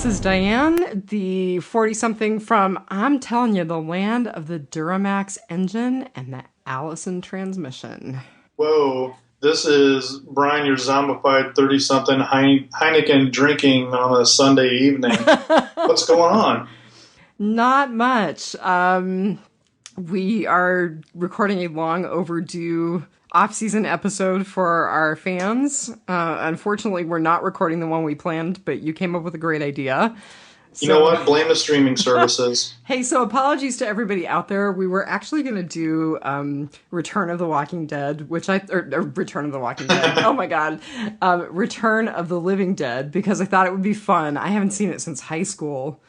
This is Dianne, the 40-something from, I'm telling you, the land of the Duramax engine and the Allison transmission. Whoa. This is Brian, your zombified 30-something Heineken drinking on a Sunday evening. What's going on? Not much. We are recording a long overdue off-season episode for our fans. Unfortunately, we're not recording the one we planned, but you came up with a great idea. You know what? Blame the streaming services. Hey, so apologies to everybody out there. We were actually going to do Return of the Walking Dead, Return of the Walking Dead. Oh my God. Return of the Living Dead, because I thought it would be fun. I haven't seen it since high school.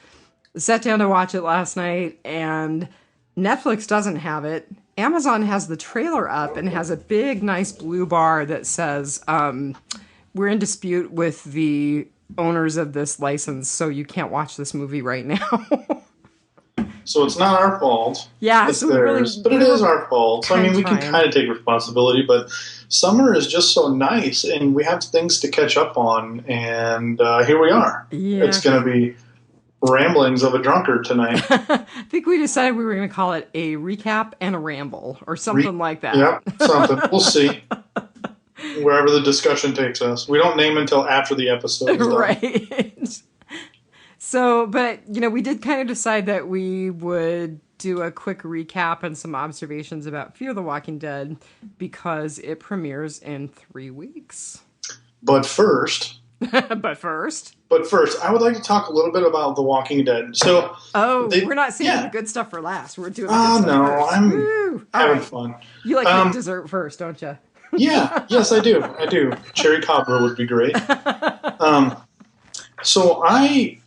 Sat down to watch it last night, and Netflix doesn't have it. Amazon has the trailer up and has a big, nice blue bar that says, we're in dispute with the owners of this license, so you can't watch this movie right now. So it's not our fault. Yeah, it's theirs, but it is our fault. So, I mean, we can kind of take responsibility, but summer is just so nice, and we have things to catch up on, and here we are. Yeah. It's going to be ramblings of a drunkard tonight. I think we decided we were going to call it a recap and a ramble, or something like that. Yep, something. We'll see. Wherever the discussion takes us. We don't name until after the episode. Right. So, but, we did kind of decide that we would do a quick recap and some observations about Fear the Walking Dead because it premieres in 3 weeks. But first, I would like to talk a little bit about The Walking Dead. So, we're not saving the good stuff for last. We're doing the good stuff first. I'm having fun. You like your dessert first, don't you? Yeah, yes, I do. Cherry cobbler would be great. So I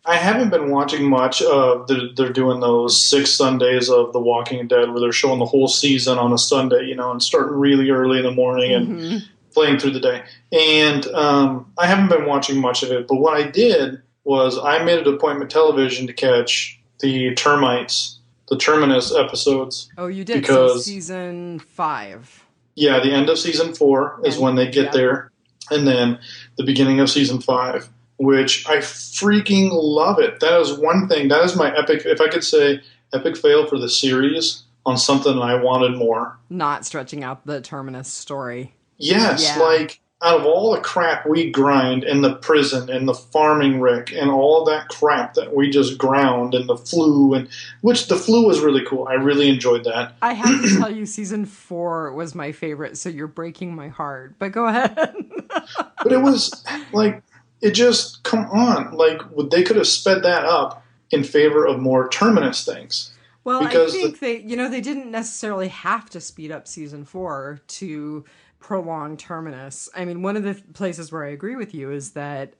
haven't been watching much of. They're doing those 6 Sundays of The Walking Dead where they're showing the whole season on a Sunday, and starting really early in the morning and playing through the day. And I haven't been watching much of it, but what I did was I made it appointment television to catch the Termites, the Terminus episodes. Oh, you did? Because season 5. Yeah, the end of season 4 is when they get there, and then the beginning of season 5, which I freaking love it. That is one thing. That is my epic, if I could say, epic fail for the series on something I wanted more. Not stretching out the Terminus story. Yes, like, out of all the crap we grind in the prison and the farming rick and all of that crap that we just ground and the flu, which the flu was really cool. I really enjoyed that. I have to tell you, season 4 was my favorite, so you're breaking my heart. But go ahead. But it was, it just, come on. They could have sped that up in favor of more Terminus things. Well, because I think they didn't necessarily have to speed up season 4 to prolong Terminus. I mean, one of the places where I agree with you is that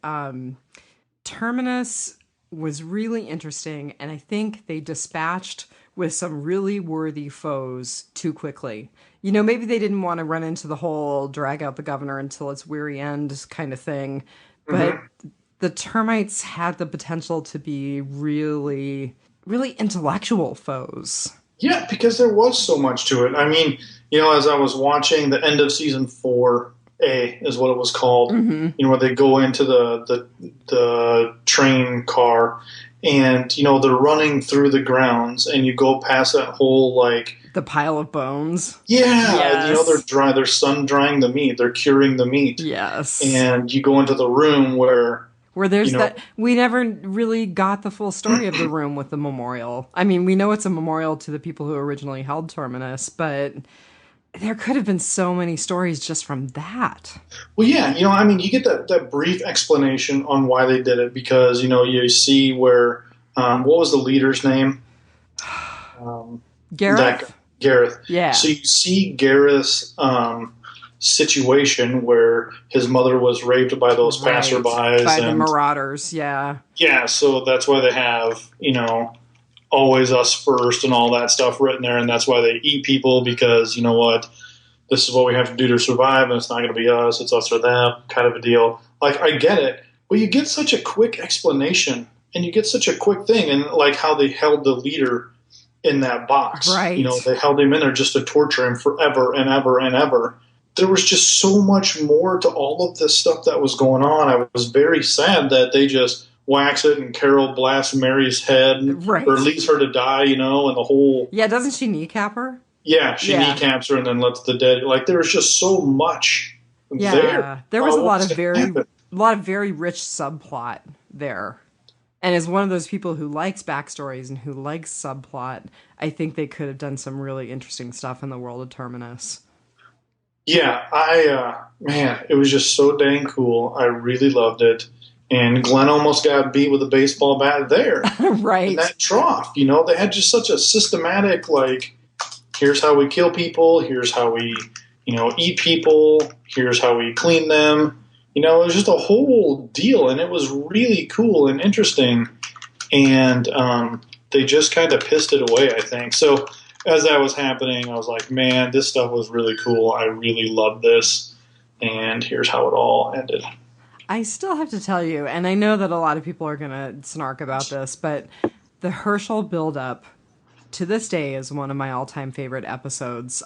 Terminus was really interesting, and I think they dispatched with some really worthy foes too quickly. Maybe they didn't want to run into the whole drag out the governor until its weary end kind of thing, but the Termites had the potential to be really, really intellectual foes. Yeah, because there was so much to it. I mean, as I was watching the end of season 4A is what it was called, where they go into the train car and, they're running through the grounds and you go past that whole, the pile of bones. Yeah. Yes. They're sun drying the meat. They're curing the meat. Yes. And you go into the room where there's that, we never really got the full story of the room with the memorial. I mean, we know it's a memorial to the people who originally held Terminus, but there could have been so many stories just from that. Well, yeah, you get that brief explanation on why they did it because, you see where, what was the leader's name? Gareth? Gareth. Yeah. So you see Gareth's situation where his mother was raped by those passerbys. By the marauders, yeah. Yeah, so that's why they have, always us first and all that stuff written there, and that's why they eat people because, this is what we have to do to survive, and it's not going to be us, it's us or them, kind of a deal. I get it, but you get such a quick explanation, and you get such a quick thing, and how they held the leader in that box. Right. They held him in there just to torture him forever and ever and ever. There was just so much more to all of this stuff that was going on. I was very sad that they just whacks it, and Carol blasts Mary's head, Right. or leaves her to die, and the whole... Yeah, doesn't she kneecap her? Yeah, she kneecaps her and then lets the dead... Like, there was just so much there. There was a lot of very rich subplot there. And as one of those people who likes backstories and who likes subplot, I think they could have done some really interesting stuff in the world of Terminus. Yeah, man, it was just so dang cool. I really loved it. And Glenn almost got beat with a baseball bat there. Right. In that trough, they had just such a systematic, like, here's how we kill people, here's how we, eat people, here's how we clean them. It was just a whole deal, and it was really cool and interesting. And they just kind of pissed it away, I think. So as that was happening, I was like, man, this stuff was really cool. I really loved this. And here's how it all ended. I still have to tell you, and I know that a lot of people are going to snark about this, but the Herschel buildup to this day is one of my all-time favorite episodes.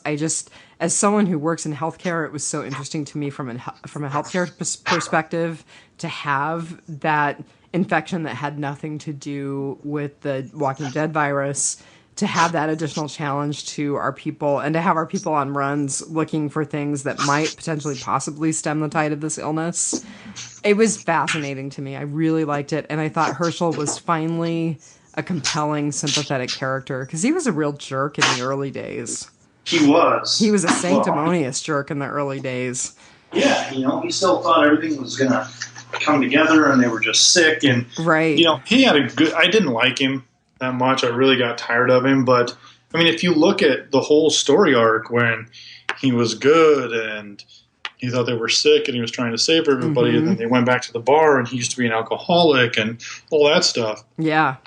As someone who works in healthcare, it was so interesting to me from a healthcare perspective to have that infection that had nothing to do with the Walking Dead virus, to have that additional challenge to our people, and to have our people on runs looking for things that might potentially possibly stem the tide of this illness. It was fascinating to me. I really liked it, and I thought Herschel was finally a compelling, sympathetic character, because he was a real jerk in the early days. He was. He was a sanctimonious jerk in the early days. Yeah, he still thought everything was going to come together, and they were just sick. And right. He had I didn't like him that much. I really got tired of him. But, I mean, if you look at the whole story arc when he was good and he thought they were sick and he was trying to save everybody, and then they went back to the bar and he used to be an alcoholic and all that stuff. Yeah.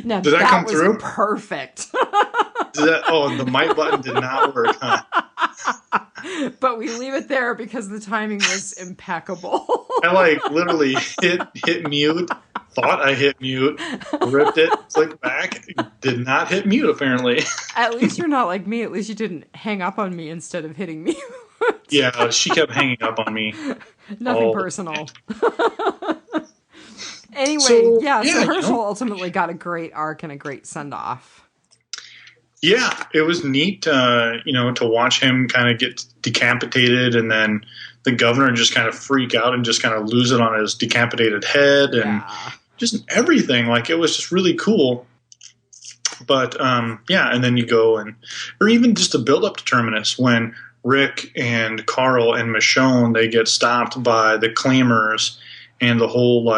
Now, did that come was through? Perfect. The mic button did not work, huh? But we leave it there because the timing was impeccable. I literally hit mute, thought I hit mute, ripped it, clicked back, did not hit mute apparently. At least you're not like me. At least you didn't hang up on me instead of hitting mute. Yeah, she kept hanging up on me. Nothing personal. Anyway, so Herschel ultimately got a great arc and a great send-off. Yeah, it was neat, to watch him kind of get decapitated, and then the governor just kind of freak out and just kind of lose it on his decapitated head, and just everything. Like, it was just really cool. But, and then you go or even just the build-up to Terminus when Rick and Carl and Michonne, they get stopped by the claimers, and the whole,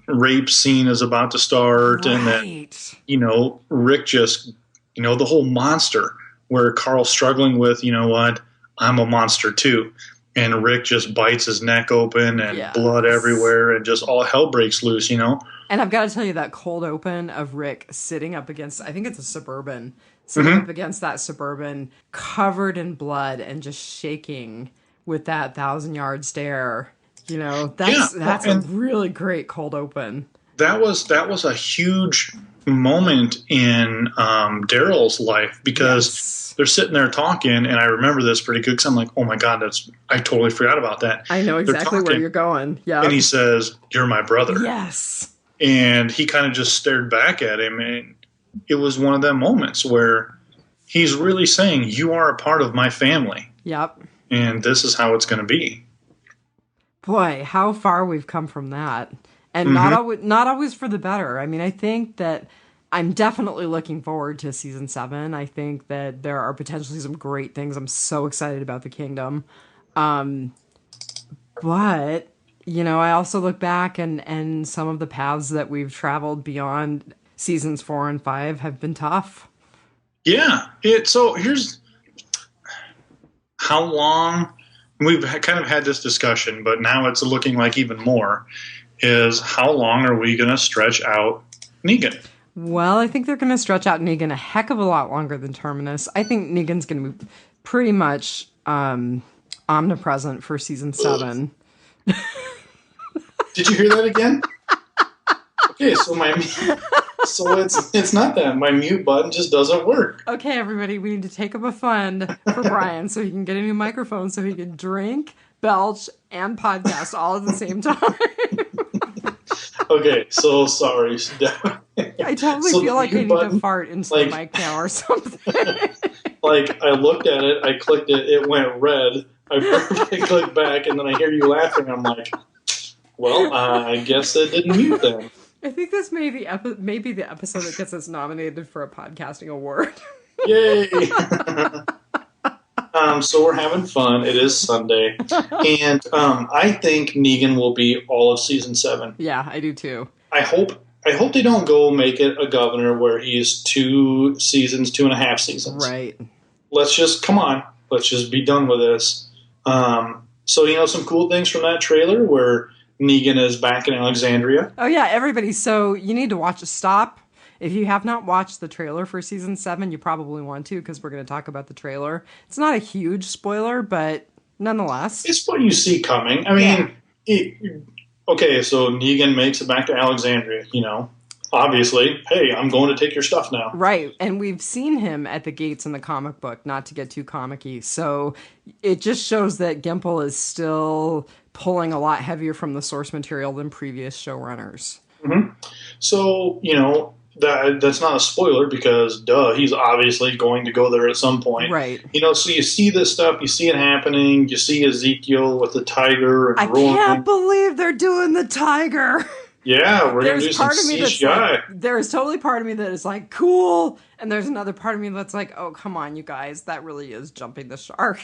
rape scene is about to start, right. And then, Rick just, the whole monster where Carl's struggling with, I'm a monster too. And Rick just bites his neck open and blood everywhere and just all hell breaks loose, And I've got to tell you, that cold open of Rick sitting up against, I think it's a Suburban, sitting up against that Suburban covered in blood and just shaking with that 1,000-yard stare. That's a really great cold open. That was a huge moment in Daryl's life because they're sitting there talking, and I remember this pretty good because I'm like, oh my God, I totally forgot about that. I know exactly where you're going. Yeah. And he says, "You're my brother." Yes. And he kind of just stared back at him, and it was one of them moments where he's really saying, you are a part of my family. Yep. And this is how it's going to be. Boy, how far we've come from that. And not always for the better. I mean, I think that I'm definitely looking forward to season 7. I think that there are potentially some great things. I'm so excited about the kingdom. But, I also look back and some of the paths that we've traveled beyond seasons 4 and 5 have been tough. Yeah. So here's how long... We've kind of had this discussion, but now it's looking like even more, is how long are we going to stretch out Negan? Well, I think they're going to stretch out Negan a heck of a lot longer than Terminus. I think Negan's going to be pretty much omnipresent for season 7. Did you hear that again? Okay, so it's not that. My mute button just doesn't work. Okay, everybody, we need to take up a fund for Brian so he can get a new microphone so he can drink, belch, and podcast all at the same time. Okay, so sorry. I totally feel like I need to fart into the mic now or something. Like, I looked at it, I clicked it, it went red. I burped, I clicked back, and then I hear you laughing. I'm like, well, I guess it didn't mute then. I think this may be the episode that gets us nominated for a podcasting award. Yay! So we're having fun. It is Sunday. And I think Negan will be all of season 7. Yeah, I do too. I hope they don't go make it a governor where he's 2 seasons, 2.5 seasons. Right. Let's just be done with this. So, some cool things from that trailer where Negan is back in Alexandria. Oh, yeah, everybody. So you need to watch Stop. If you have not watched the trailer for season 7, you probably want to, because we're going to talk about the trailer. It's not a huge spoiler, but nonetheless. It's what you see coming. I mean, okay, so Negan makes it back to Alexandria, Obviously, hey, I'm going to take your stuff now. Right, and we've seen him at the gates in the comic book, not to get too comic-y. So it just shows that Gimple is still pulling a lot heavier from the source material than previous showrunners. Mm-hmm. So, that's not a spoiler because, he's obviously going to go there at some point. Right. So you see this stuff, you see it happening, you see Ezekiel with the tiger. And I can't believe they're doing the tiger. Yeah, we're going to do some CGI. There's totally part of me that is like, cool, and there's another part of me that's like, oh, come on, you guys, that really is jumping the shark.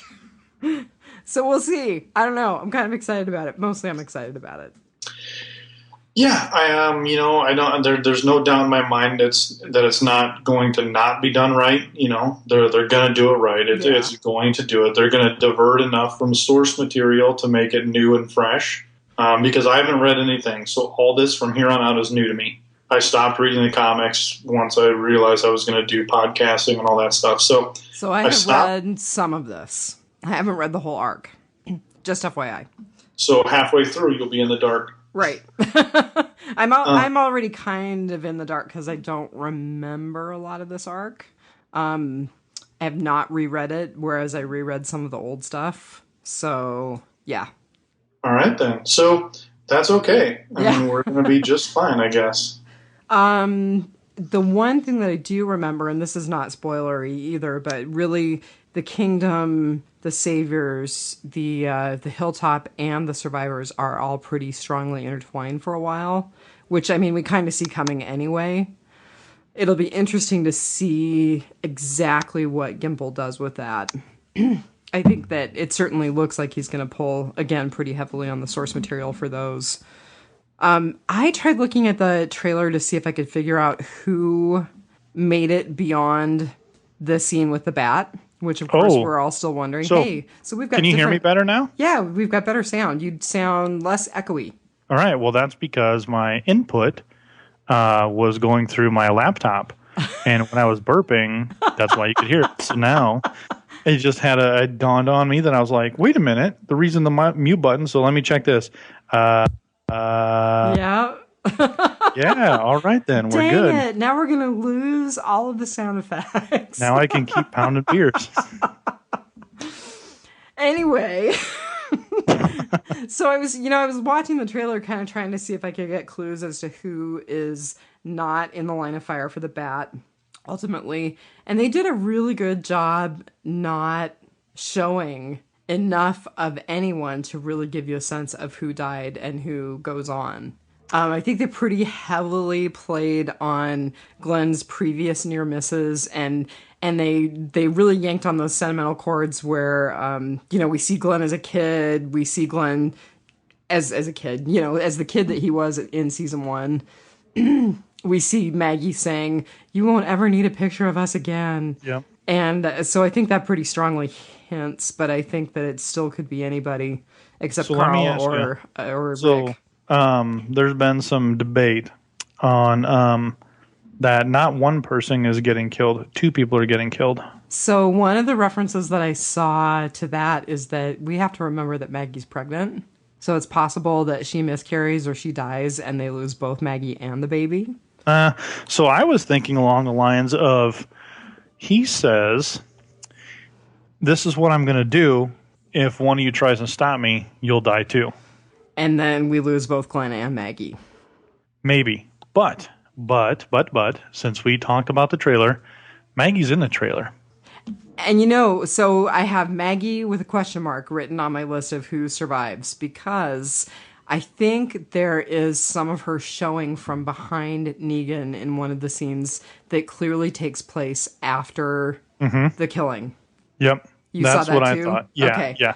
So we'll see. I don't know. I'm kind of excited about it. Mostly I'm excited about it. Yeah, I am. I don't. There's no doubt in my mind that it's not going to not be done right. They're going to do it right. It's going to do it. They're going to divert enough from source material to make it new and fresh. Because I haven't read anything, so all this from here on out is new to me. I stopped reading the comics once I realized I was going to do podcasting and all that stuff. So I have read some of this. I haven't read the whole arc. Just FYI. So halfway through, you'll be in the dark. Right. I'm already kind of in the dark because I don't remember a lot of this arc. I have not reread it, whereas I reread some of the old stuff. So, yeah. All right, then. So that's okay. I mean, we're going to be just fine, I guess. The one thing that I do remember, and this is not spoilery either, but really the kingdom, the saviors, the hilltop, and the survivors are all pretty strongly intertwined for a while, which, I mean, we kind of see coming anyway. It'll be interesting to see exactly what Gimple does with that. I think that it certainly looks like he's going to pull, again, pretty heavily on the source material for those. I tried looking at the trailer to see if I could figure out who made it beyond the scene with the bat, which, of course, we're all still wondering. So we've got. Can you hear me better now? Yeah, we've got better sound. You'd sound less echoey. All right. Well, that's because my input was going through my laptop. And when I was burping, that's why you could hear it. So now it just it dawned on me that I was like, wait a minute, the reason the mute button, so let me check this. Yeah. Yeah, all right then, we're good. Dang it, now we're going to lose all of the sound effects. Now I can keep pounding beers. Anyway, so I was watching the trailer kind of trying to see if I could get clues as to who is not in the line of fire for the bat, ultimately. And they did a really good job not showing enough of anyone to really give you a sense of who died and who goes on. I think they pretty heavily played on Glenn's previous near misses, and they really yanked on those sentimental chords where, we see Glenn as a kid, we see Glenn as a kid, as the kid that he was in season 1. We see Maggie saying, "You won't ever need a picture of us again." Yeah. And so I think that pretty strongly hints, but I think that it still could be anybody except Carl or Rick. There's been some debate on that not one person is getting killed, 2 people are getting killed. So one of the references that I saw to that is that we have to remember that Maggie's pregnant. So it's possible that she miscarries or she dies and they lose both Maggie and the baby. So I was thinking along the lines of, he says, this is what I'm going to do. if one of you tries to stop me, you'll die too. And then we lose both Glenn and Maggie. Maybe. But, since we talked about the trailer, Maggie's in the trailer. And so I have Maggie with a question mark written on my list of who survives, because I think there is some of her showing from behind Negan in one of the scenes that clearly takes place after the killing. Yep. That's what too? I thought. Yeah, okay. yeah.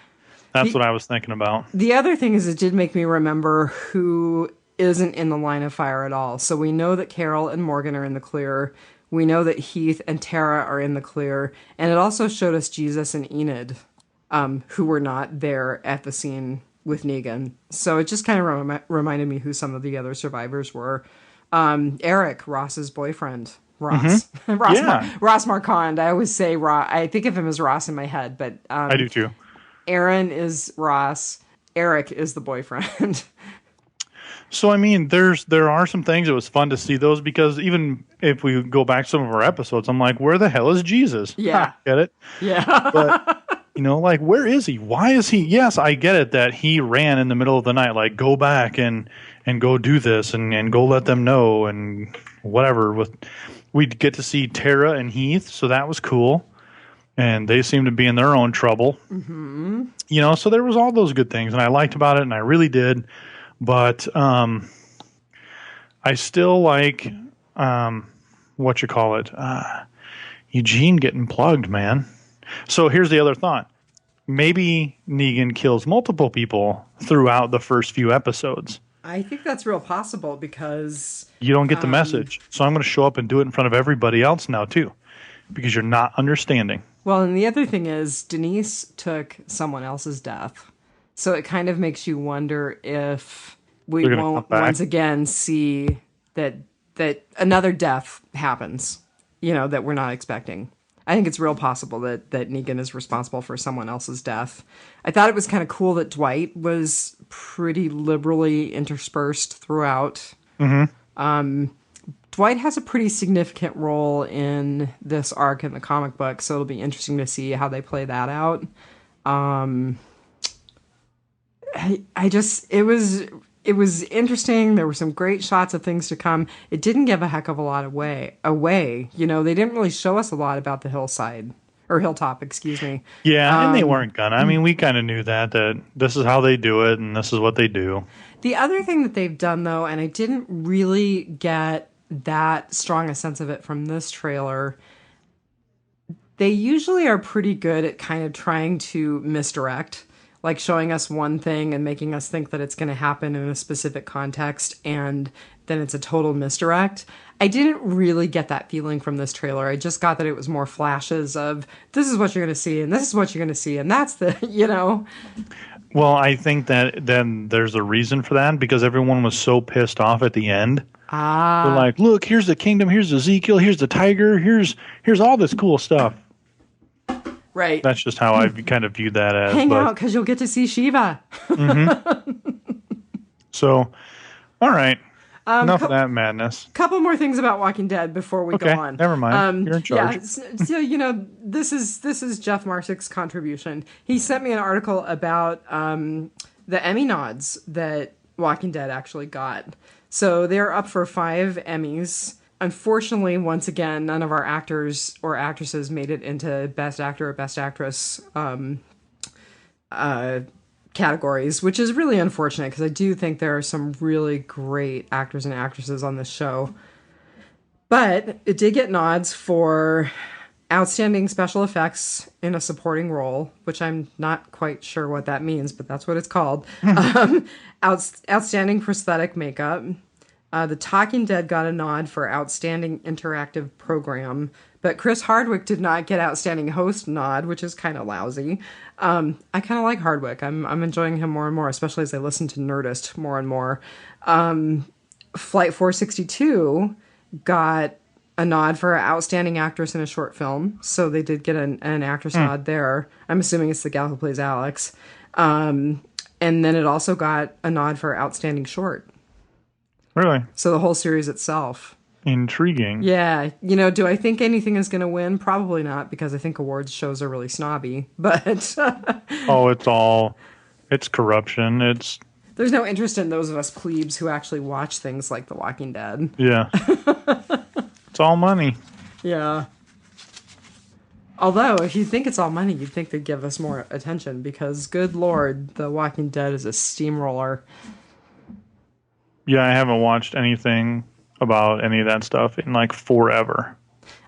That's what I was thinking about. The other thing is it did make me remember who isn't in the line of fire at all. So we know that Carol and Morgan are in the clear. We know that Heath and Tara are in the clear. And it also showed us Jesus and Enid, who were not there at the scene with Negan. So it just kind of reminded me who some of the other survivors were. Eric, Ross's boyfriend. Ross. Ross Marquand. I always say Ross. I think of him as Ross in my head, but I do too. Aaron is Ross. Eric is the boyfriend. So, I mean, there are some things it was fun to see those, because even if we go back to some of our episodes, I'm like, where the hell is Jesus? Yeah. Get it? Yeah. But, like, where is he? Why is he? Yes, I get it that he ran in the middle of the night, like, go back and go do this and go let them know and whatever. We'd get to see Tara and Heath, so that was cool. And they seemed to be in their own trouble. Mm-hmm. So there was all those good things, and I liked about it, and I really did. But I still like, Eugene getting plugged, man. So here's the other thought. Maybe Negan kills multiple people throughout the first few episodes. I think that's real possible, because you don't get the message. So I'm going to show up and do it in front of everybody else now, too, because you're not understanding. Well, and the other thing is Denise took someone else's death. So it kind of makes you wonder if we won't once again see that another death happens, that we're not expecting. I think it's real possible that Negan is responsible for someone else's death. I thought it was kind of cool that Dwight was pretty liberally interspersed throughout. Mm-hmm. Dwight has a pretty significant role in this arc in the comic book, so it'll be interesting to see how they play that out. It was interesting. There were some great shots of things to come. It didn't give a heck of a lot away. They didn't really show us a lot about the hillside or hilltop, excuse me. Yeah, and they weren't gonna. I mean, we kind of knew that this is how they do it and this is what they do. The other thing that they've done, though, and I didn't really get that strong a sense of it from this trailer, they usually are pretty good at kind of trying to misdirect, like showing us one thing and making us think that it's going to happen in a specific context, and then it's a total misdirect. I didn't really get that feeling from this trailer. I just got that it was more flashes of, this is what you're going to see, and this is what you're going to see, and that's the, Well, I think that then there's a reason for that, because everyone was so pissed off at the end. They're like, look, here's the kingdom, here's Ezekiel, here's the tiger, here's all this cool stuff. Right. That's just how I kind of view that as. Hang out, because you'll get to see Shiva. Mm-hmm. So, all right. Enough of that madness. Couple more things about Walking Dead before we go on. Never mind. You're in charge. Yeah, so this is Jeff Marsick's contribution. He sent me an article about the Emmy nods that Walking Dead actually got. So they're up for 5 Emmys. Unfortunately, once again, none of our actors or actresses made it into Best Actor or Best Actress categories, which is really unfortunate, because I do think there are some really great actors and actresses on this show. But it did get nods for Outstanding Special Effects in a Supporting Role, which I'm not quite sure what that means, but that's what it's called. Outstanding Prosthetic Makeup. The Talking Dead got a nod for Outstanding Interactive Program, but Chris Hardwick did not get Outstanding Host nod, which is kind of lousy. I kind of like Hardwick. I'm enjoying him more and more, especially as I listen to Nerdist more and more. Flight 462 got a nod for Outstanding Actress in a Short Film, so they did get an actress nod there. I'm assuming it's the gal who plays Alex. And then it also got a nod for Outstanding Short. Really? So the whole series itself. Intriguing. Yeah. Do I think anything is going to win? Probably not, because I think awards shows are really snobby. But Oh, it's corruption. There's no interest in those of us plebes who actually watch things like The Walking Dead. Yeah. It's all money. Yeah. Although, if you think it's all money, you'd think they'd give us more attention, because, good lord, The Walking Dead is a steamroller. Yeah, I haven't watched anything about any of that stuff in like forever.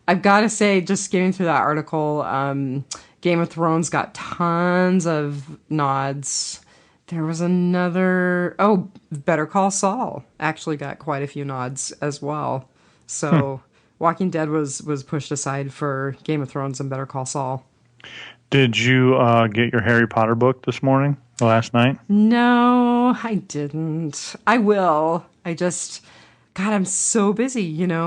I've got to say, just skimming through that article, Game of Thrones got tons of nods. There was another... Oh, Better Call Saul actually got quite a few nods as well. So... Walking Dead was pushed aside for Game of Thrones and Better Call Saul. Did you get your Harry Potter book this morning, last night? No, I didn't. I will. God, I'm so busy, doing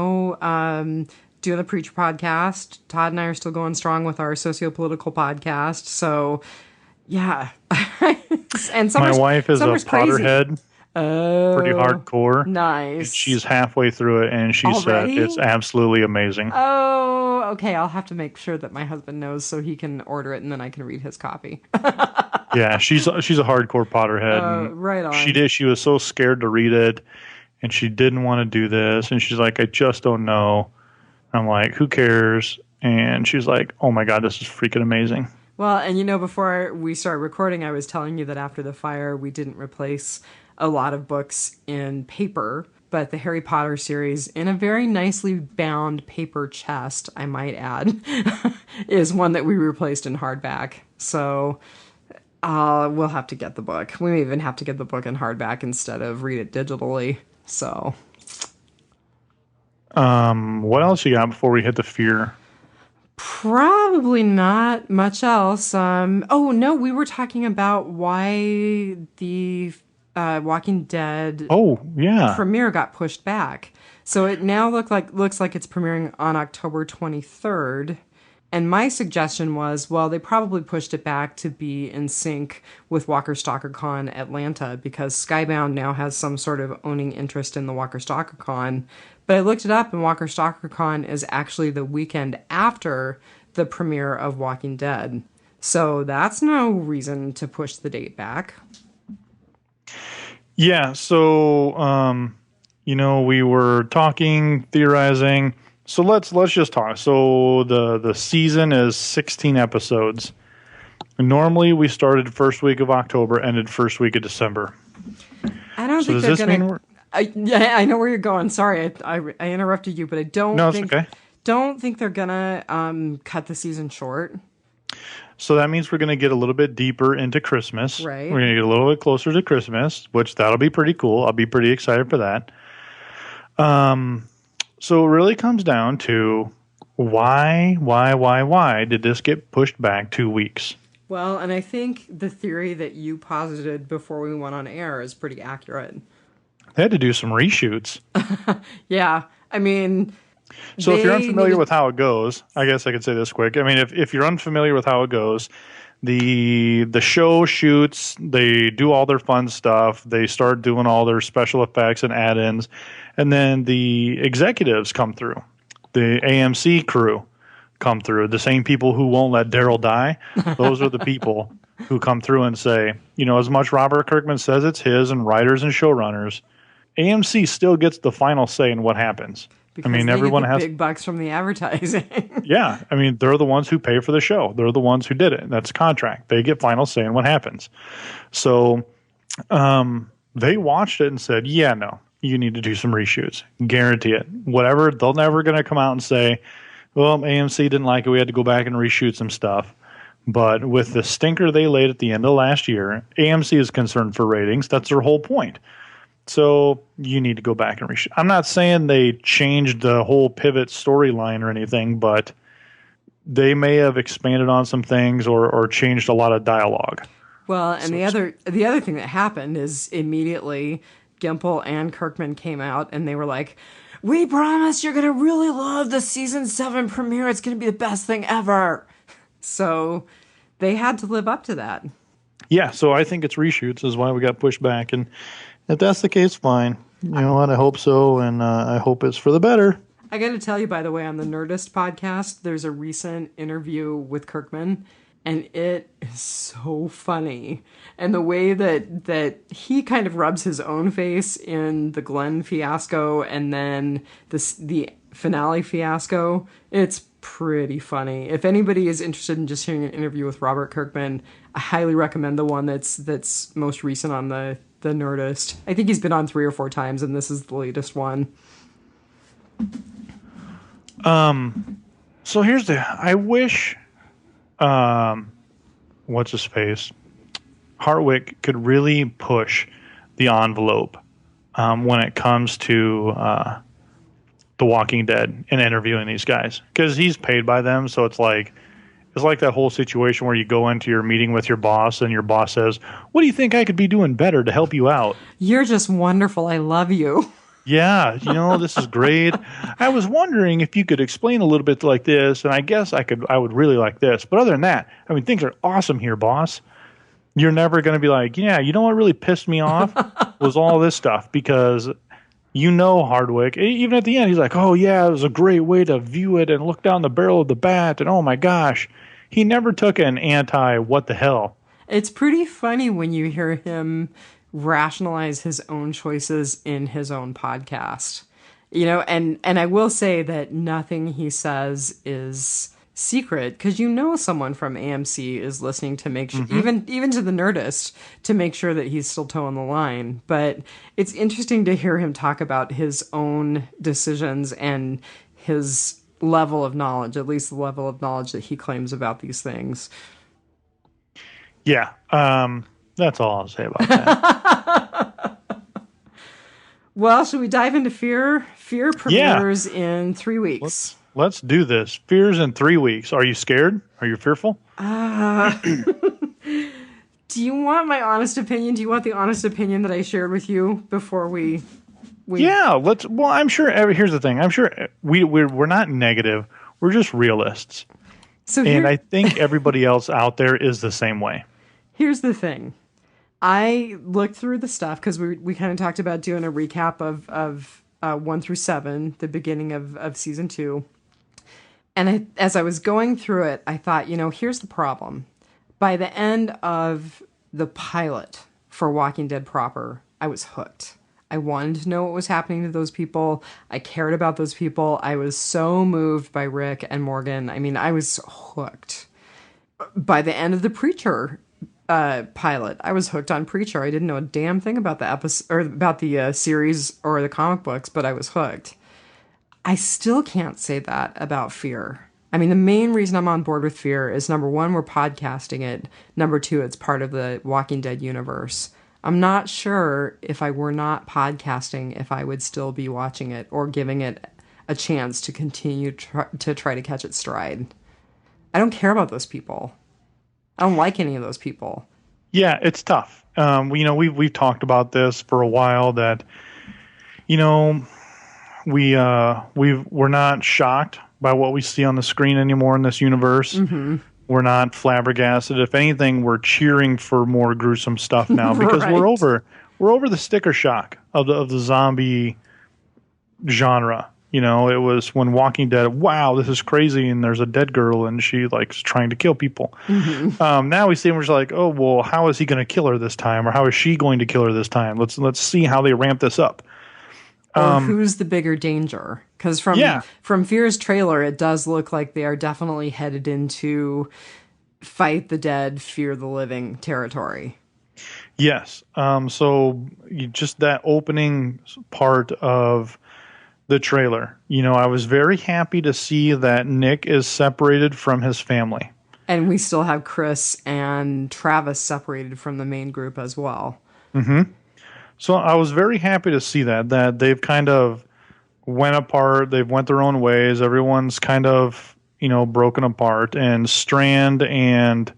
the Preacher podcast. Todd and I are still going strong with our socio-political podcast. So, yeah. And my wife is a crazy. Potterhead. Oh, pretty hardcore. Nice. She's halfway through it, and she Already? said it's absolutely amazing. Oh, okay. I'll have to make sure that my husband knows so he can order it, and then I can read his copy. Yeah, she's a hardcore Potterhead. Right on. She was so scared to read it, and she didn't want to do this, and she's like, I just don't know. I'm like, who cares? And she's like, oh my God, this is freaking amazing. Well, and before we started recording, I was telling you that after the fire, we didn't replace a lot of books in paper, but the Harry Potter series, in a very nicely bound paper chest, I might add, is one that we replaced in hardback. So we'll have to get the book. We may even have to get the book in hardback instead of read it digitally. So, what else you got before we hit the fear? Probably not much else. Oh no, we were talking about why the Walking Dead premiere got pushed back. So it now looks like it's premiering on October 23rd. And my suggestion was, well, they probably pushed it back to be in sync with Walker Stalker Con Atlanta, because Skybound now has some sort of owning interest in the Walker Stalker Con. But I looked it up, and Walker Stalker Con is actually the weekend after the premiere of Walking Dead. So that's no reason to push the date back. Yeah, so we were talking, theorizing. So let's just talk. So the season is 16 episodes. Normally we started first week of October, ended first week of December. I don't think they're going to. I know where you're going. Sorry, I interrupted you, but I don't. No, it's okay. Don't think they're gonna cut the season short. So that means we're going to get a little bit deeper into Christmas. Right. We're going to get a little bit closer to Christmas, which that'll be pretty cool. I'll be pretty excited for that. So it really comes down to why did this get pushed back 2 weeks? Well, and I think the theory that you posited before we went on air is pretty accurate. They had to do some reshoots. Yeah. I mean... So if you're unfamiliar with how it goes, I guess I could say this quick. I mean, if you're unfamiliar with how it goes, the show shoots, they do all their fun stuff, they start doing all their special effects and add-ins, and then the executives come through. The AMC crew come through. The same people who won't let Daryl die, those are the people who come through and say, as much Robert Kirkman says it's his and writers and showrunners, AMC still gets the final say in what happens. Because everyone has big bucks from the advertising. Yeah. I mean, they're the ones who pay for the show. They're the ones who did it. That's a contract. They get final say in what happens. So they watched it and said, yeah, no, you need to do some reshoots. Guarantee it. Whatever. They're never going to come out and say, well, AMC didn't like it. We had to go back and reshoot some stuff. But with the stinker they laid at the end of last year, AMC is concerned for ratings. That's their whole point. So you need to go back and reshoot. I'm not saying they changed the whole pivot storyline or anything, but they may have expanded on some things or changed a lot of dialogue. Well, and the other thing that happened is immediately Gimple and Kirkman came out and they were like, "We promise you're going to really love the season 7 premiere. It's going to be the best thing ever." So they had to live up to that. Yeah, so I think it's reshoots is why we got pushed back, and if that's the case, fine. You know what? I hope so, and I hope it's for the better. I got to tell you, by the way, on the Nerdist podcast, there's a recent interview with Kirkman, and it is so funny. And the way that he kind of rubs his own face in the Glenn fiasco and then the finale fiasco, it's pretty funny. If anybody is interested in just hearing an interview with Robert Kirkman, I highly recommend the one that's most recent on the Nerdist. I think he's been on 3 or 4 times, and this is the latest one. So here's I wish, what's his face? Hartwick could really push the envelope, when it comes to, The Walking Dead and interviewing these guys, because he's paid by them. So it's like that whole situation where you go into your meeting with your boss and your boss says, "What do you think I could be doing better to help you out?" You're just wonderful. I love you. Yeah, this is great. I was wondering if you could explain a little bit like this, and I guess I would really like this. But other than that, I mean, things are awesome here, boss. You're never going to be like, yeah, you know what really pissed me off was all this stuff, because Hardwick, even at the end, he's like, oh yeah, it was a great way to view it and look down the barrel of the bat, and oh my gosh. He never took an what the hell. It's pretty funny when you hear him rationalize his own choices in his own podcast. And I will say that nothing he says is secret, because someone from AMC is listening to make sure, even to the Nerdist, to make sure that he's still toeing the line. But it's interesting to hear him talk about his own decisions and his level of knowledge, at least the level of knowledge that he claims about these things. Yeah, that's all I'll say about that. Well, should we dive into Fear? Fear premieres in 3 weeks. Let's do this. Fear's in 3 weeks. Are you scared? Are you fearful? Do you want my honest opinion? Do you want the honest opinion that I shared with you before we... Yeah, let's... Well, I'm sure... Here's the thing. I'm sure we're not negative. We're just realists. And I think everybody else out there is the same way. Here's the thing. I looked through the stuff, because we kind of talked about doing a recap of 1 through 7, the beginning of season 2. And as I was going through it, I thought, here's the problem. By the end of the pilot for Walking Dead proper, I was hooked. I wanted to know what was happening to those people. I cared about those people. I was so moved by Rick and Morgan. I mean, I was hooked. By the end of the Preacher pilot, I was hooked on Preacher. I didn't know a damn thing about the episode or about the series or the comic books, but I was hooked. I still can't say that about Fear. I mean, the main reason I'm on board with Fear is, number 1, we're podcasting it. Number 2, it's part of the Walking Dead universe. I'm not sure if I were not podcasting, if I would still be watching it or giving it a chance to continue to try to catch its stride. I don't care about those people. I don't like any of those people. Yeah, it's tough. We've talked about this for a while, that, we're not shocked by what we see on the screen anymore in this universe. Mm-hmm. We're not flabbergasted. If anything, we're cheering for more gruesome stuff now, because right. we're over the sticker shock of the zombie genre. It was when Walking Dead, wow, this is crazy, and there's a dead girl, and she is trying to kill people. Mm-hmm. Now we see, and we're just like, oh, well, how is he going to kill her this time, or how is she going to kill her this time? Let's see how they ramp this up. Or who's the bigger danger? Because from Fear's trailer, it does look like they are definitely headed into fight the dead, fear the living territory. Yes. So just that opening part of the trailer, I was very happy to see that Nick is separated from his family. And we still have Chris and Travis separated from the main group as well. Mm-hmm. So I was very happy to see that they've kind of went apart. They've went their own ways. Everyone's kind of, broken apart. And Strand and,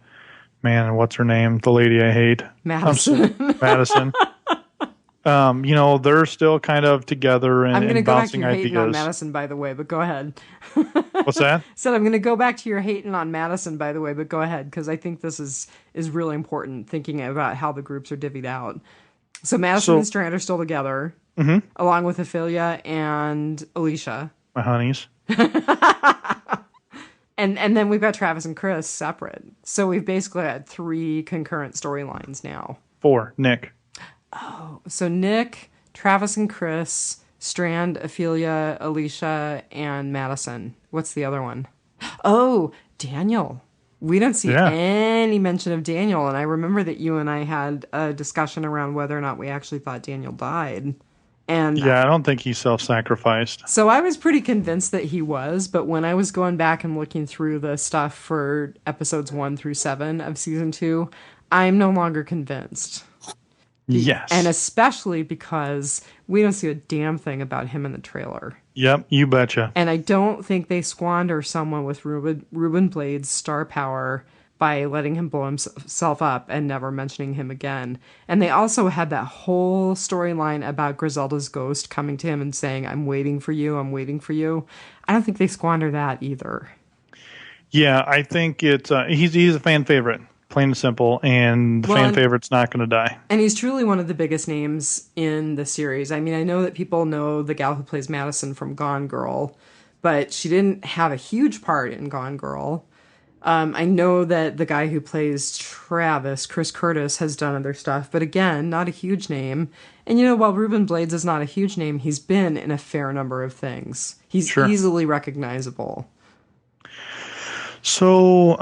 man, what's her name? The lady I hate. Madison. Madison. They're still kind of together and, I'm going to go back to bouncing your hating ideas. on Madison, by the way, but go ahead. What's that? Said I'm going to go back to your hating on Madison, by the way, but go ahead, because I think this is really important, thinking about how the groups are divvied out. So Madison and Strand are still together. along with Ophelia and Alicia. My honeys. And then we've got Travis and Chris separate. So we've basically had 3 concurrent storylines now. 4. Nick. So Nick, Travis and Chris, Strand, Ophelia, Alicia, and Madison. What's the other one? Oh, Daniel. We don't see any mention of Daniel. And I remember that you and I had a discussion around whether or not we actually thought Daniel died. And yeah, I don't think he self-sacrificed. So I was pretty convinced that he was, but when I was going back and looking through the stuff for episodes 1 through 7 of season 2, I'm no longer convinced. Yes. And especially because we don't see a damn thing about him in the trailer. Yep, you betcha. And I don't think they squander someone with Ruben Blades' star power by letting him blow himself up and never mentioning him again. And they also had that whole storyline about Griselda's ghost coming to him and saying, I'm waiting for you, I'm waiting for you. I don't think they squander that either. Yeah, I think it's he's a fan favorite, plain and simple, and the fan favorite's not going to die. And he's truly one of the biggest names in the series. I mean, I know that people know the gal who plays Madison from Gone Girl, but she didn't have a huge part in Gone Girl. I know that the guy who plays Travis, Chris Curtis, has done other stuff, but again, not a huge name. And while Ruben Blades is not a huge name, he's been in a fair number of things. He's easily recognizable. So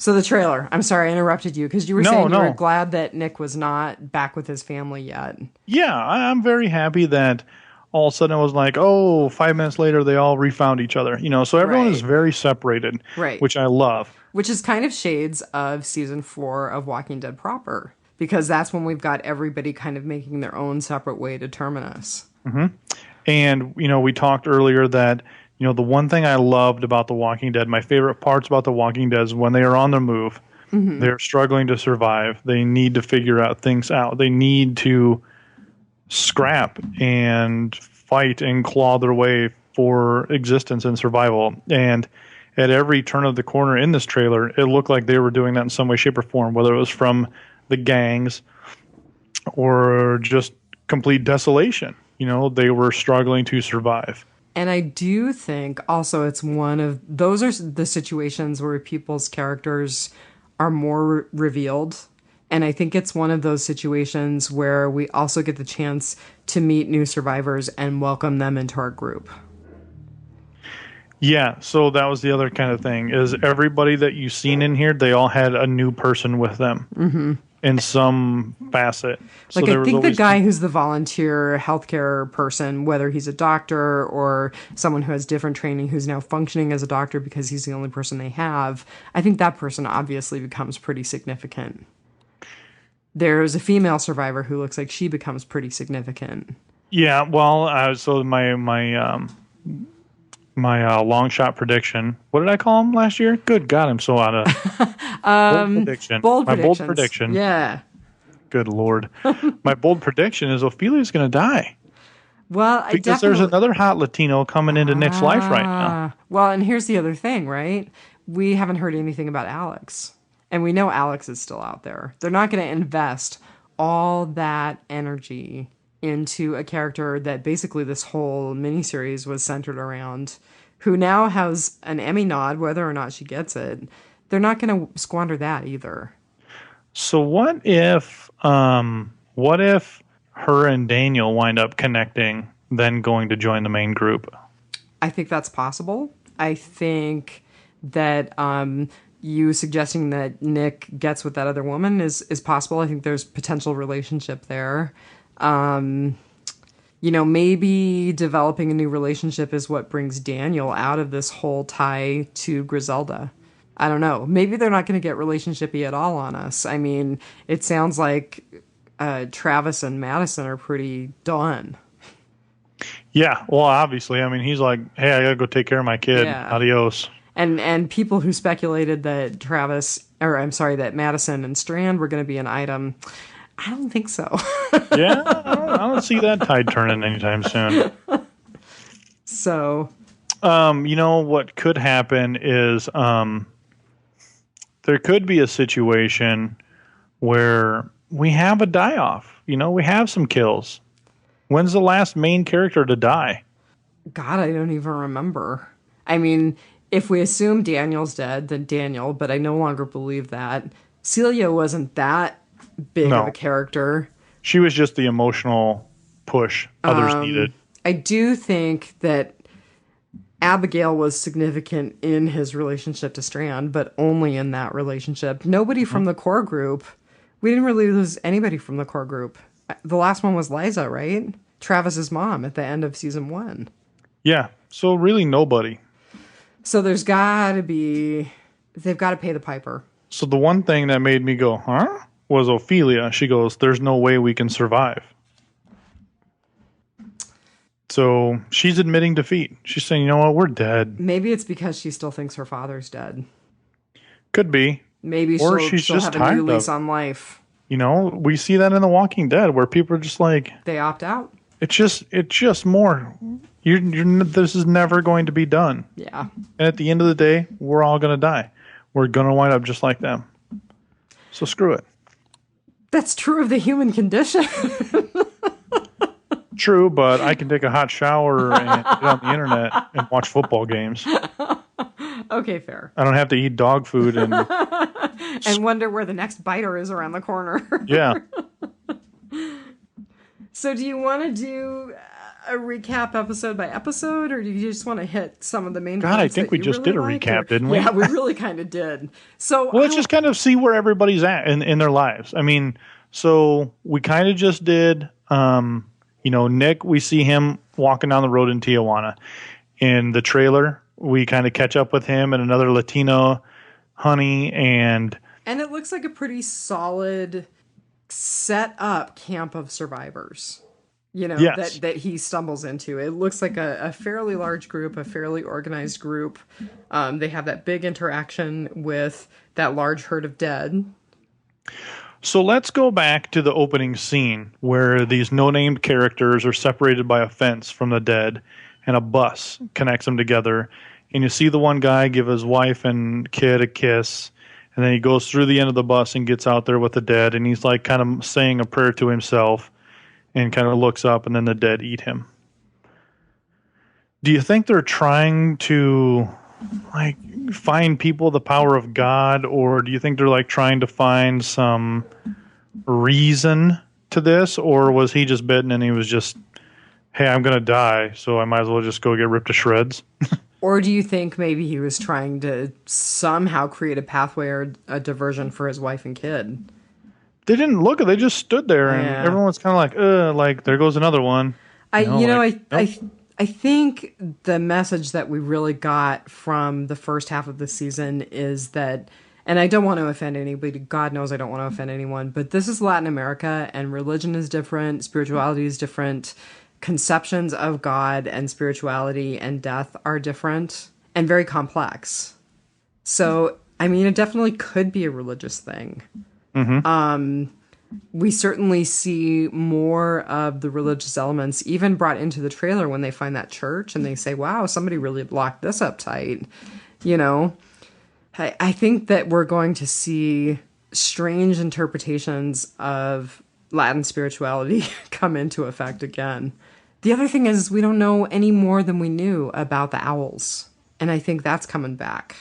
the trailer. I'm sorry, I interrupted you because you were saying you were glad that Nick was not back with his family yet. Yeah, I'm very happy that all of a sudden it was like, 5 minutes later they all refound each other. So everyone is very separated, which I love. Which is kind of shades of season 4 of Walking Dead proper, because that's when we've got everybody kind of making their own separate way to terminus. Mm-hmm. And, we talked earlier that, the one thing I loved about The Walking Dead, my favorite parts about The Walking Dead is when they are on the move, they're struggling to survive. They need to figure things out. They need to scrap and fight and claw their way for existence and survival. And at every turn of the corner in this trailer, it looked like they were doing that in some way, shape, or form, whether it was from the gangs or just complete desolation. They were struggling to survive. And I do think also it's one of those are the situations where people's characters are more revealed. And I think it's one of those situations where we also get the chance to meet new survivors and welcome them into our group. Yeah, so that was the other kind of thing, is everybody that you've seen in here, they all had a new person with them in some facet. I think the guy who's the volunteer healthcare person, whether he's a doctor or someone who has different training who's now functioning as a doctor because he's the only person they have, I think that person obviously becomes pretty significant. There's a female survivor who looks like she becomes pretty significant. Yeah, well, so my long shot prediction. What did I call him last year? Good God, I'm so out of bold prediction. My bold prediction. Yeah. Good Lord. My bold prediction is Ophelia's going to die. Well, because there's another hot Latino coming into Nick's life right now. Well, and here's the other thing, right? We haven't heard anything about Alex. And we know Alex is still out there. They're not going to invest all that energy into a character that basically this whole miniseries was centered around, who now has an Emmy nod, whether or not she gets it. They're not going to squander that either. So what if her and Daniel wind up connecting, then going to join the main group? I think that's possible. I think that you suggesting that Nick gets with that other woman is possible. I think there's potential relationship there. Maybe developing a new relationship is what brings Daniel out of this whole tie to Griselda. I don't know. Maybe they're not going to get relationship-y at all on us. I mean, it sounds like Travis and Madison are pretty done. Yeah, well, obviously. I mean, he's like, hey, I got to go take care of my kid. Yeah. Adios. And people who speculated that that Madison and Strand were going to be an item, I don't think so. Yeah, I don't see that tide turning anytime soon. So, what could happen is there could be a situation where we have a die-off. We have some kills. When's the last main character to die? God, I don't even remember. I mean, if we assume Daniel's dead, then Daniel, but I no longer believe that. Celia wasn't that big of a character. She was just the emotional push others needed. I do think that Abigail was significant in his relationship to Strand, but only in that relationship. Nobody from the core group. We didn't really lose anybody from the core group. The last one was Liza, right? Travis's mom at the end of season 1. Yeah, so really nobody. So they've got to pay the piper. So the one thing that made me go, huh? Was Ophelia. She goes, there's no way we can survive. So she's admitting defeat. She's saying, you know what, we're dead. Maybe it's because she still thinks her father's dead. Could be. Maybe or she'll just have a new lease on life. You know, we see that in The Walking Dead where people are just like... They opt out. It's just more. This is never going to be done. Yeah. And at the end of the day, we're all going to die. We're going to wind up just like them. So screw it. That's true of the human condition. True, but I can take a hot shower and get on the internet and watch football games. Okay, fair. I don't have to eat dog food and wonder where the next biter is around the corner. Yeah. So do you want to do a recap episode by episode, or do you just want to hit some of the main points? I think we just did a recap, didn't we? Yeah, we really kind of did. So well, let's just kind of see where everybody's at in their lives. I mean, so we kind of just did, Nick, we see him walking down the road in Tijuana. In the trailer, we kind of catch up with him and another Latino honey, and it looks like a pretty solid set up camp of survivors, yes. that he stumbles into. It looks like a fairly large group, a fairly organized group. They have that big interaction with that large herd of dead. So let's go back to the opening scene where these no-named characters are separated by a fence from the dead and a bus connects them together. And you see the one guy give his wife and kid a kiss. And then he goes through the end of the bus and gets out there with the dead. And he's like kind of saying a prayer to himself and kind of looks up, and then the dead eat him. Do you think they're trying to like find people the power of God, or do you think they're like trying to find some reason to this? Or was he just bitten and he was just, hey, I'm going to die, so I might as well just go get ripped to shreds? Or do you think maybe he was trying to somehow create a pathway or a diversion for his wife and kid? They didn't look at. They just stood there, and everyone was kind of like there goes another one. I think the message that we really got from the first half of the season is that, and I don't want to offend anybody. God knows I don't want to offend anyone, but this is Latin America, and religion is different, spirituality is different. Conceptions of God and spirituality and death are different and very complex. So, I mean, it definitely could be a religious thing. Mm-hmm. We certainly see more of the religious elements even brought into the trailer when they find that church and they say, wow, somebody really blocked this up tight. I think that we're going to see strange interpretations of Latin spirituality come into effect again. The other thing is we don't know any more than we knew about the owls. And I think that's coming back.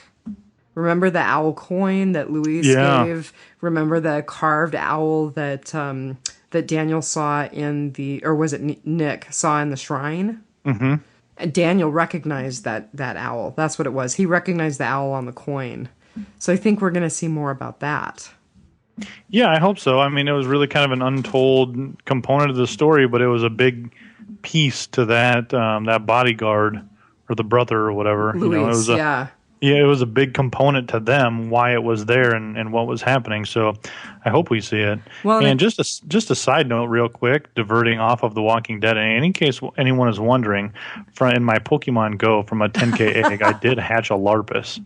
Remember the owl coin that Louise gave? Remember the carved owl that that Daniel saw or was it Nick saw in the shrine? Mm-hmm. And Daniel recognized that owl. That's what it was. He recognized the owl on the coin. So I think we're going to see more about that. Yeah, I hope so. I mean, it was really kind of an untold component of the story, but it was a big piece to that that bodyguard or the brother or whatever. Louise, it was a big component to them why it was there and what was happening. So I hope we see it. Well, and just a side note, real quick, diverting off of The Walking Dead. In case anyone is wondering, in my Pokemon Go from a 10K egg, I did hatch a Larpus.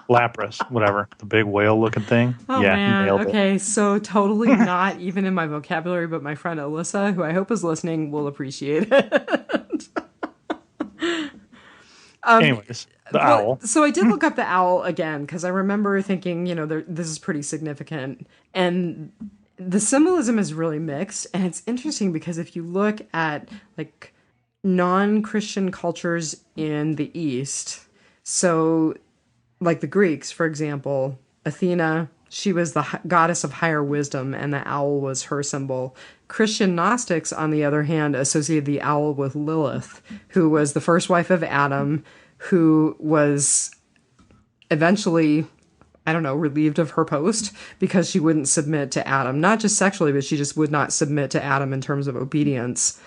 Lapras, whatever, the big whale-looking thing. Oh, man. Okay, so totally not even in my vocabulary, but my friend Alyssa, who I hope is listening, will appreciate it. Anyways, the owl. So I did look up the owl again, because I remember thinking, this is pretty significant. And the symbolism is really mixed, and it's interesting because if you look at like non-Christian cultures in the East, so like the Greeks, for example, Athena, she was the goddess of higher wisdom, and the owl was her symbol. Christian Gnostics, on the other hand, associated the owl with Lilith, who was the first wife of Adam, who was eventually, I don't know, relieved of her post because she wouldn't submit to Adam. Not just sexually, but she just would not submit to Adam in terms of obedience.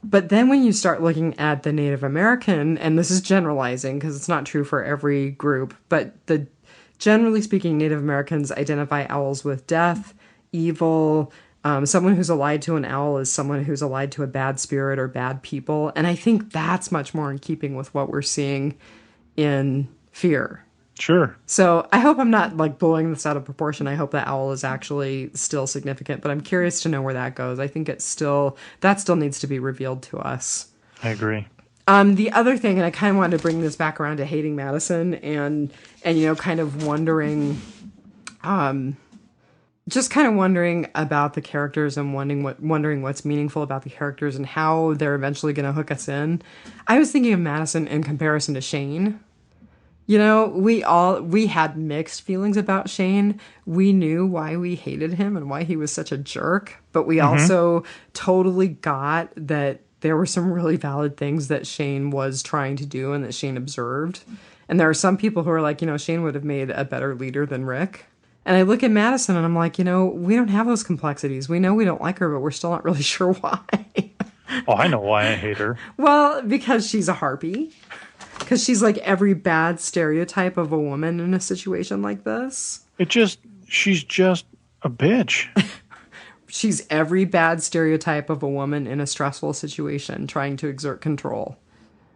But then when you start looking at the Native American, and this is generalizing because it's not true for every group, but generally speaking, Native Americans identify owls with death, evil. Someone who's allied to an owl is someone who's allied to a bad spirit or bad people. And I think that's much more in keeping with what we're seeing in Fear. Sure. So I hope I'm not like blowing this out of proportion. I hope the owl is actually still significant, but I'm curious to know where that goes. I think that still needs to be revealed to us. I agree. The other thing, and I kind of wanted to bring this back around to hating Madison and kind of wondering, just kind of wondering about the characters and wondering what's meaningful about the characters and how they're eventually going to hook us in. I was thinking of Madison in comparison to Shane. We had mixed feelings about Shane. We knew why we hated him and why he was such a jerk, but we also totally got that there were some really valid things that Shane was trying to do and that Shane observed. And there are some people who are like, Shane would have made a better leader than Rick. And I look at Madison and I'm like, we don't have those complexities. We know we don't like her, but we're still not really sure why. Oh, I know why I hate her. Well, because she's a harpy. Because she's like every bad stereotype of a woman in a situation like this. She's just a bitch. She's every bad stereotype of a woman in a stressful situation trying to exert control.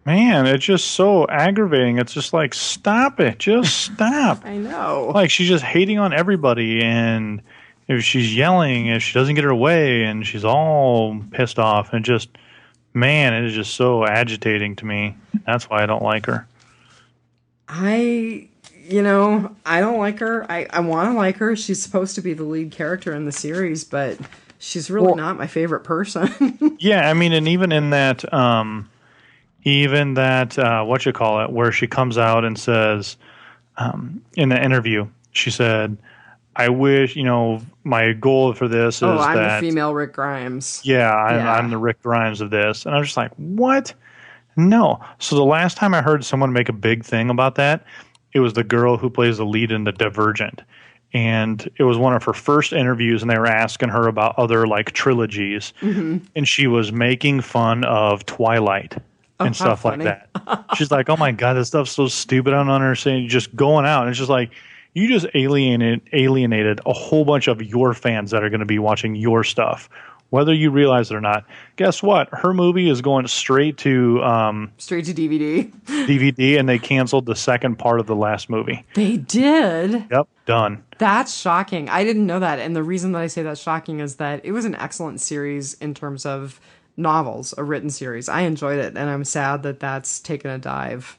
Man, it's just so aggravating. It's just like, stop it. Just stop. I know. Like, she's just hating on everybody. And if she's yelling, if she doesn't get her way, and she's all pissed off, and just, man, it is just so agitating to me. That's why I don't like her. I don't like her. I want to like her. She's supposed to be the lead character in the series, but she's really not my favorite person. Yeah, I mean, and even in that, where she comes out and says, in the interview, she said, I wish, my goal for this is I'm that the female Rick Grimes. Yeah, I'm the Rick Grimes of this. And I was just like, what? No. So the last time I heard someone make a big thing about that, it was the girl who plays the lead in The Divergent. And it was one of her first interviews, and they were asking her about other, like, trilogies. Mm-hmm. And she was making fun of Twilight and stuff like that. She's like, oh, my God, this stuff's so stupid. I don't understand. Just going out. And it's just like, you just alienated a whole bunch of your fans that are going to be watching your stuff, whether you realize it or not. Guess what? Her movie is going straight to DVD. DVD, and they canceled the second part of the last movie. They did? Yep, done. That's shocking. I didn't know that. And the reason that I say that's shocking is that it was an excellent series in terms of novels, a written series. I enjoyed it, and I'm sad that that's taken a dive.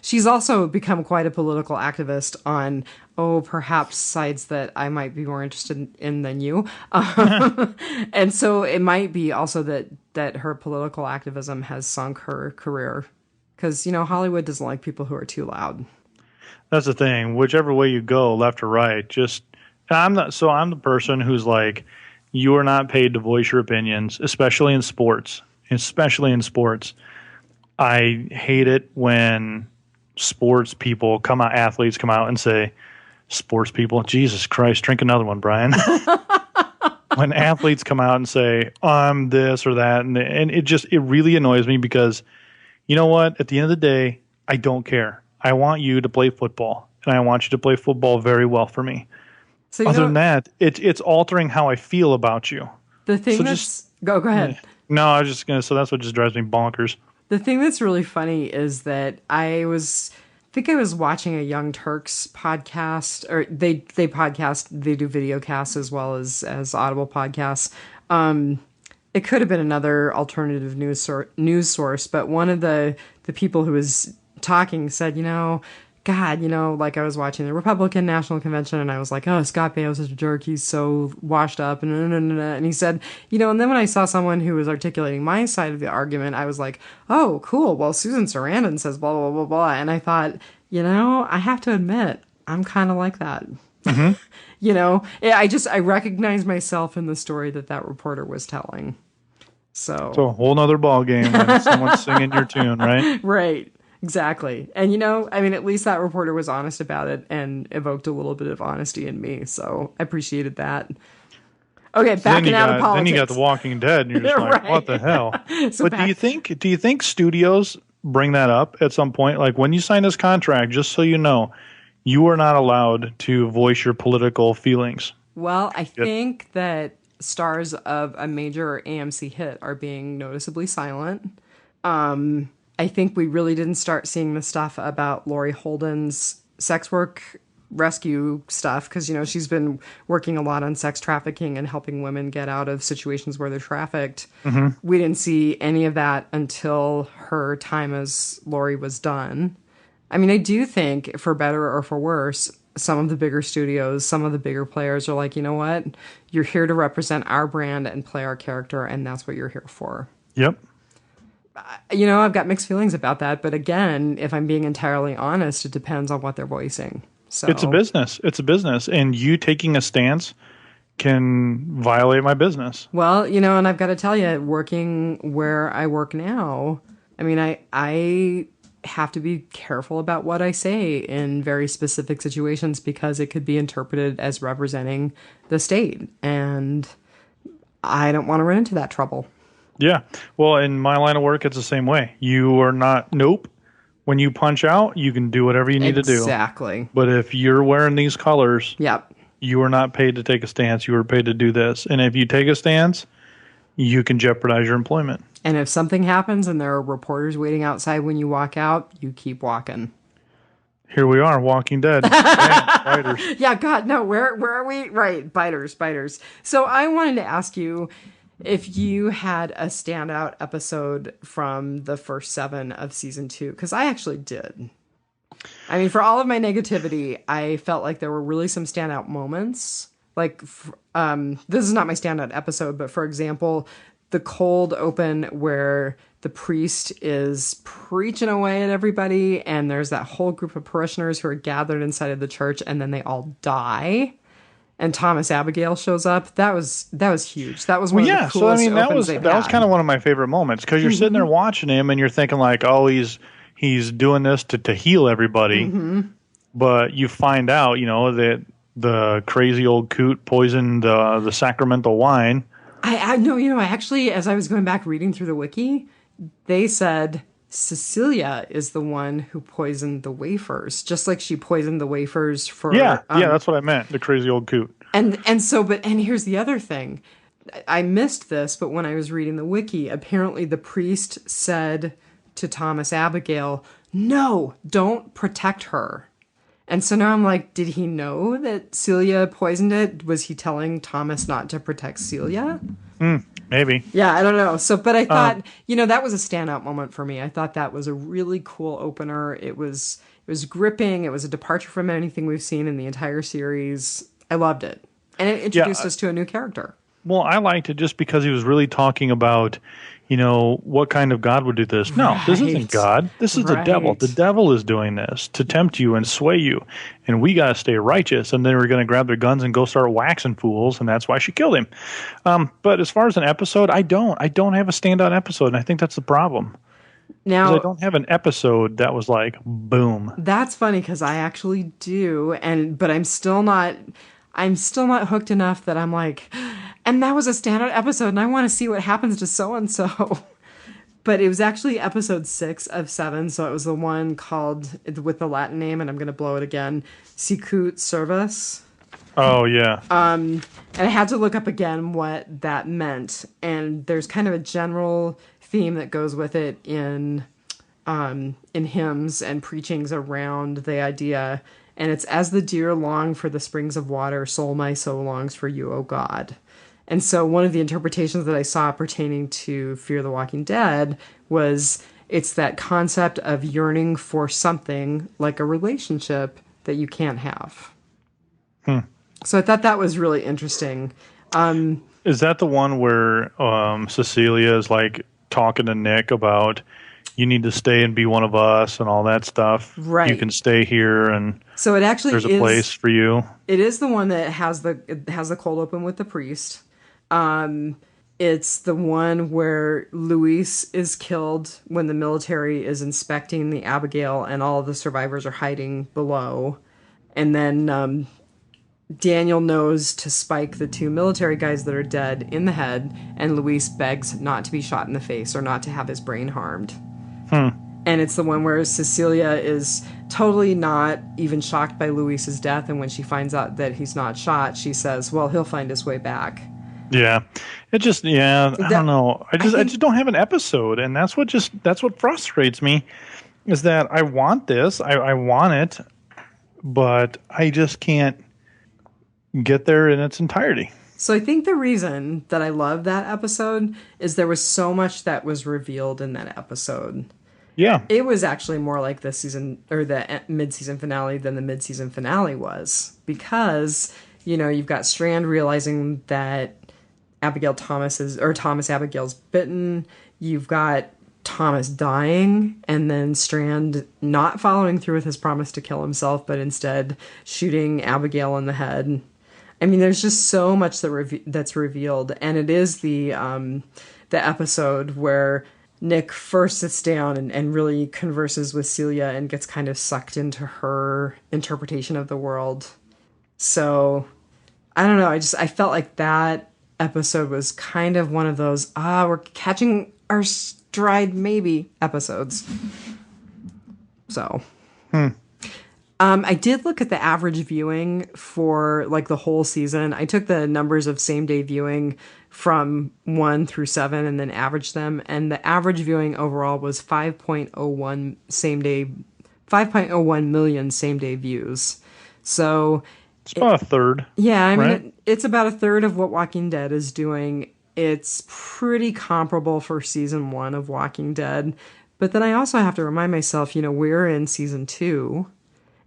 She's also become quite a political activist on, perhaps sides that I might be more interested in than you. And so it might be also that her political activism has sunk her career. Because, Hollywood doesn't like people who are too loud. That's the thing. Whichever way you go, left or right, I'm the person who's like, you are not paid to voice your opinions, especially in sports. I hate it when athletes come out and say, sports people, Jesus Christ, drink another one, Brian. When athletes come out and say, I'm this or that, and it really annoys me because, you know what? At the end of the day, I don't care. I want you to play football, and I want you to play football very well for me. So other than that, it's altering how I feel about you. The thing go ahead. No, I was just going to, so that's what just drives me bonkers. The thing that's really funny is that I think I was watching a Young Turks podcast, or they podcast, they do video casts as well as audible podcasts. It could have been another alternative news source, but one of the people who was talking said, God, like I was watching the Republican National Convention and I was like, oh, Scott Baio's such a jerk. He's so washed up. And he said, and then when I saw someone who was articulating my side of the argument, I was like, oh, cool. Well, Susan Sarandon says blah, blah, blah, blah. And I thought, I have to admit, I'm kind of like that. Mm-hmm. I recognize myself in the story that reporter was telling. So it's a whole nother ball game when someone's singing your tune, right? Right. Exactly. And, at least that reporter was honest about it and evoked a little bit of honesty in me. So I appreciated that. Okay, backing out of politics. Then you got The Walking Dead, and you're just like, right. What the hell? So but do you think studios bring that up at some point? Like when you sign this contract, just so you know, you are not allowed to voice your political feelings. Well, I think that stars of a major AMC hit are being noticeably silent. I think we really didn't start seeing the stuff about Laurie Holden's sex work rescue stuff because, she's been working a lot on sex trafficking and helping women get out of situations where they're trafficked. Mm-hmm. We didn't see any of that until her time as Laurie was done. I mean, I do think, for better or for worse, some of the bigger studios, some of the bigger players are like, you know what? You're here to represent our brand and play our character, and that's what you're here for. Yep. I've got mixed feelings about that. But again, if I'm being entirely honest, it depends on what they're voicing. So it's a business. It's a business. And you taking a stance can violate my business. Well, and I've got to tell you, working where I work now, I mean, I have to be careful about what I say in very specific situations because it could be interpreted as representing the state. And I don't want to run into that trouble. Yeah. Well, in my line of work, it's the same way. You are not, nope. When you punch out, you can do whatever you need to do. Exactly. But if you're wearing these colors, yep, you are not paid to take a stance. You are paid to do this. And if you take a stance, you can jeopardize your employment. And if something happens and there are reporters waiting outside when you walk out, you keep walking. Here we are, Walking Dead. Biters. Yeah, God, no, where are we? Right, biters. So I wanted to ask you, if you had a standout episode from the first 7 of season 2, because I actually did. I mean, for all of my negativity, I felt like there were really some standout moments. Like, this is not my standout episode, but for example, the cold open where the priest is preaching away at everybody, and there's that whole group of parishioners who are gathered inside of the church, and then they all die. And Thomas Abigail shows up. That was huge. That was one of the coolest opens they've had. That was kind of one of my favorite moments because you're sitting there watching him and you're thinking like, oh, he's doing this to heal everybody. Mm-hmm. But you find out, that the crazy old coot poisoned the sacramental wine. I know, I actually, as I was going back reading through the wiki, they said Cecilia is the one who poisoned the wafers, just like she poisoned the wafers for... Yeah, that's what I meant, the crazy old coot. And here's the other thing. I missed this, but when I was reading the wiki, apparently the priest said to Thomas Abigail, no, don't protect her. And so now I'm like, did he know that Celia poisoned it? Was he telling Thomas not to protect Celia? Maybe. Yeah, I don't know. So, but I thought, that was a standout moment for me. I thought that was a really cool opener. It was gripping. It was a departure from anything we've seen in the entire series. I loved it. And it introduced us to a new character. Well, I liked it just because he was really talking about, what kind of God would do this? No, this isn't God. This is the devil. The devil is doing this to tempt you and sway you. And we got to stay righteous. And then we're going to grab their guns and go start waxing fools. And that's why she killed him. But as far as an episode, I don't have a standout episode. And I think that's the problem. Now, I don't have an episode that was like, boom. That's funny because I actually do. But I'm still not hooked enough that I'm like, and that was a standout episode, and I want to see what happens to so-and-so. But it was actually episode 6 of 7, so it was the one called, with the Latin name, and I'm going to blow it again, Sicut Servus. Oh, yeah. And I had to look up again what that meant, and there's kind of a general theme that goes with it in hymns and preachings around the idea. And it's, as the deer long for the springs of water, my soul longs for you, O God. And so one of the interpretations that I saw pertaining to Fear the Walking Dead was, it's that concept of yearning for something like a relationship that you can't have. So I thought that was really interesting. Is that the one where Cecilia is like talking to Nick about you need to stay and be one of us and all that stuff? Right. You can stay here, and so it actually there's a place for you. It is the one that has the cold open with the priest. It's the one where Luis is killed when the military is inspecting the Abigail and all of the survivors are hiding below. And then Daniel knows to spike the 2 military guys that are dead in the head, and Luis begs not to be shot in the face or not to have his brain harmed. And it's the one where Cecilia is totally not even shocked by Luis's death, and when she finds out that he's not shot, she says, well, he'll find his way back. Yeah. I don't know. I just don't have an episode, and that's what frustrates me, is that I want this. I want it, but I just can't get there in its entirety. So I think the reason that I love that episode is there was so much that was revealed in that episode. Yeah. It was actually more like the season or the mid-season finale than the mid-season finale was, because, you've got Strand realizing that Thomas Abigail's bitten. You've got Thomas dying, and then Strand not following through with his promise to kill himself, but instead shooting Abigail in the head. I mean, there's just so much that's revealed, and it is the episode where Nick first sits down and really converses with Celia and gets kind of sucked into her interpretation of the world. So, I don't know, I felt like that episode was kind of one of those, we're catching our stride maybe episodes. So... I did look at the average viewing for like the whole season. I took the numbers of same day viewing from 1 through 7 and then averaged them. And the average viewing overall was 5.01 million same day views. So it's about a third. Yeah. I mean, right? It's about a third of what Walking Dead is doing. It's pretty comparable for season 1 of Walking Dead. But then I also have to remind myself, we're in season 2.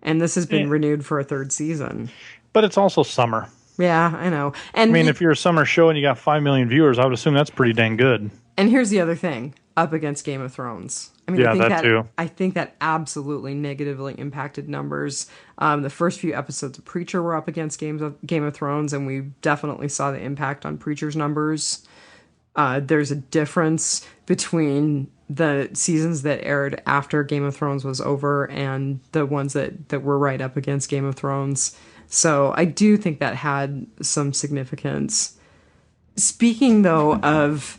And this has been renewed for a 3rd season. But it's also summer. Yeah, I know. And if you're a summer show and you got 5 million viewers, I would assume that's pretty dang good. And here's the other thing, up against Game of Thrones. I mean, I think that absolutely negatively impacted numbers. The first few episodes of Preacher were up against Game of Thrones, and we definitely saw the impact on Preacher's numbers. There's a difference between the seasons that aired after Game of Thrones was over and the ones that were right up against Game of Thrones. So I do think that had some significance. Speaking, though, of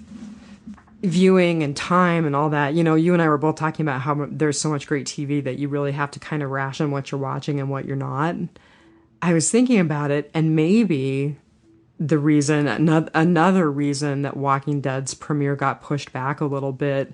viewing and time and all that, you and I were both talking about how there's so much great TV that you really have to kind of ration what you're watching and what you're not. I was thinking about it, and maybe the reason, another reason that Walking Dead's premiere got pushed back a little bit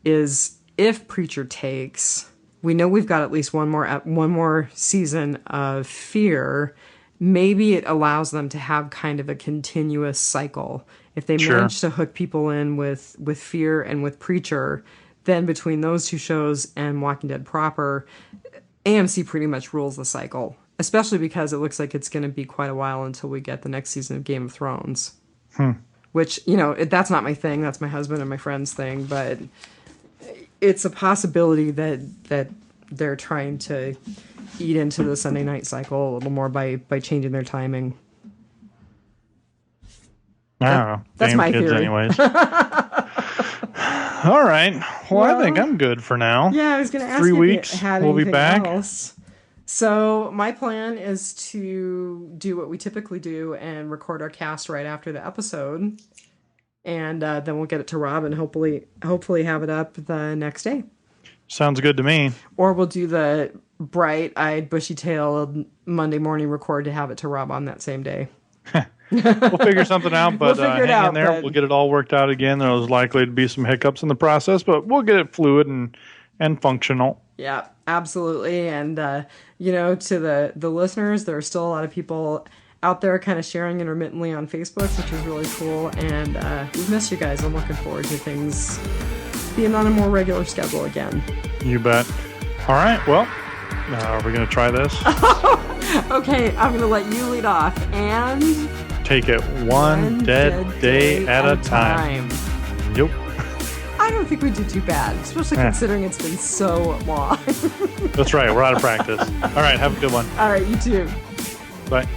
is if Preacher takes, we know we've got at least one more season of Fear. Maybe it allows them to have kind of a continuous cycle. If they manage to hook people in with Fear and with Preacher, then between those 2 shows and Walking Dead proper, AMC pretty much rules the cycle. Especially because it looks like it's going to be quite a while until we get the next season of Game of Thrones. Which, that's not my thing. That's my husband and my friend's thing. But it's a possibility that they're trying to eat into the Sunday night cycle a little more by changing their timing. I don't know. That's my theory. Anyways. All right. Well, I think I'm good for now. Yeah, I was going to ask 3 if weeks, you had we'll be anything back. else. So my plan is to do what we typically do and record our cast right after the episode. And then we'll get it to Rob and hopefully have it up the next day. Sounds good to me. Or we'll do the bright-eyed, bushy-tailed Monday morning record to have it to Rob on that same day. We'll figure something out, but we'll figure it hang out, in there. but... We'll get it all worked out again. There's likely to be some hiccups in the process, but we'll get it fluid and functional. Yeah, absolutely. And, to the listeners, there are still a lot of people out there kind of sharing intermittently on Facebook, which is really cool. And we've missed you guys. I'm looking forward to things being on a more regular schedule again. You bet. All right. Well, are we going to try this? Okay, I'm going to let you lead off and take it one dead day at a time. Yep. I don't think we did too bad, especially considering it's been so long. That's right. We're out of practice. All right. Have a good one. All right. You too. Bye.